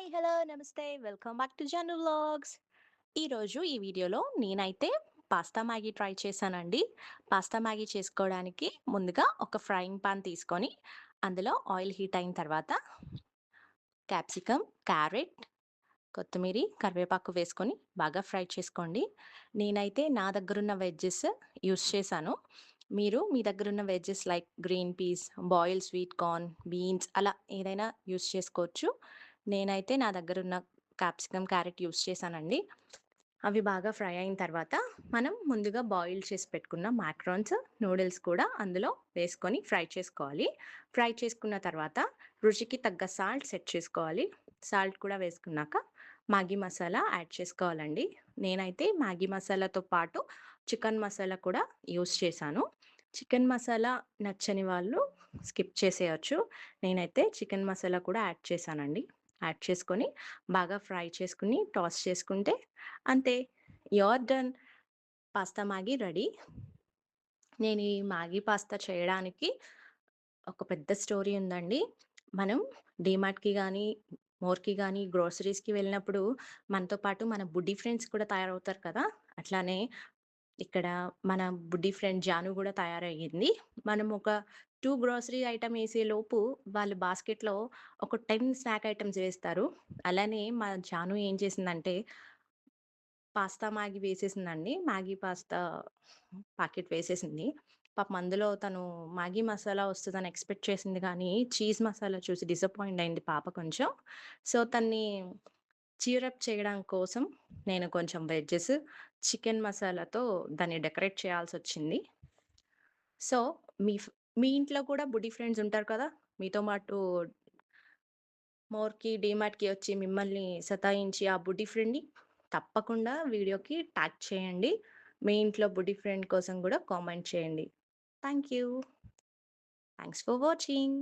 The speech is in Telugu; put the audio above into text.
హాయ్! హలో! నమస్తే. Welcome back to Janu vlogs. ఈరోజు ఈ వీడియోలో నేనైతే పాస్తా మ్యాగీ ట్రై చేశానండి. పాస్తా మ్యాగీ చేసుకోవడానికి ముందుగా ఒక ఫ్రైయింగ్ పాన్ తీసుకొని, అందులో ఆయిల్ హీట్ అయిన తర్వాత క్యాప్సికమ్, క్యారెట్, కొత్తిమీరి, కరివేపాకు వేసుకొని బాగా ఫ్రై చేసుకోండి. నేనైతే నా దగ్గరున్న వెజ్జెస్ యూజ్ చేశాను. మీరు మీ దగ్గరున్న veggies like green peas, boiled sweet corn, beans అలా ఏదైనా యూజ్ చేసుకోవచ్చు. నేనైతే నా దగ్గరున్న క్యాప్సికమ్, క్యారెట్ యూజ్ చేశానండి. అవి బాగా ఫ్రై అయిన తర్వాత మనం ముందుగా బాయిల్ చేసి పెట్టుకున్న మాక్రాన్స్, నూడిల్స్ కూడా అందులో వేసుకొని ఫ్రై చేసుకోవాలి. ఫ్రై చేసుకున్న తర్వాత రుచికి తగ్గ సాల్ట్ సెట్ చేసుకోవాలి. సాల్ట్ కూడా వేసుకున్నాక మ్యాగీ మసాలా యాడ్ చేసుకోవాలండి. నేనైతే మ్యాగీ మసాలాతో పాటు చికెన్ మసాలా కూడా యూజ్ చేశాను. చికెన్ మసాలా నచ్చని వాళ్ళు స్కిప్ చేసేయొచ్చు. నేనైతే చికెన్ మసాలా కూడా యాడ్ చేశానండి. యాడ్ చేసుకొని బాగా ఫ్రై చేసుకొని టాస్ చేసుకుంటే అంతే. You're done. Pasta Maggi ready. నేను ఈ మ్యాగీ పాస్తా చేయడానికి ఒక పెద్ద స్టోరీ ఉందండి. మనం డీమార్ట్‌కి గానీ, మోర్‌కి గానీ, గ్రోసరీస్‌కి వెళ్ళినప్పుడు మనతో పాటు మన బుడ్డి ఫ్రెండ్స్ కూడా తయారవుతారు కదా! అట్లానే ఇక్కడ మన బుడ్డి ఫ్రెండ్ జాను గూడా తయారయ్యింది. మనం ఒక 2 గ్రోసరీ ఐటెమ్ ఏసేలోపు వాళ్ళు బాస్కెట్‌లో ఒక 10 స్నాక్ ఐటెమ్స్ వేస్తారు. అలానే మా జాను ఏం చేసిందంటే పాస్తా మ్యాగీ వేసేసిందండి. మ్యాగీ పాస్తా పాకెట్ వేసేసింది. పాపం అందులో తను మ్యాగీ మసాలా వస్తదని ఎక్స్‌పెక్ట్ చేసింది గానీ, చీజ్ మసాలా చూసి డిసప్పాయింట్ అయింది పాప కొంచెం. సో, తన్ని చీర్ అప్ చేయడం కోసం నేను కొంచెం వెజ్జెస్, చికెన్ మసాలాతో దాన్ని డెకరేట్ చేయాల్సొచ్చింది. సో, మీ ఇంట్లో కూడా బుడ్డి ఫ్రెండ్స్ ఉంటారు కదా! మీతో పాటు మోర్‌కి, డీమార్ట్‌కి వచ్చి మిమ్మల్ని సతాయించి ఆ బుడ్డి ఫ్రెండ్‌ని తప్పకుండా వీడియోకి ట్యాగ్ చేయండి. మీ ఇంట్లో బుడ్డి ఫ్రెండ్ కోసం గూడా కామెంట్ చేయండి. Thank you. Thanks for watching.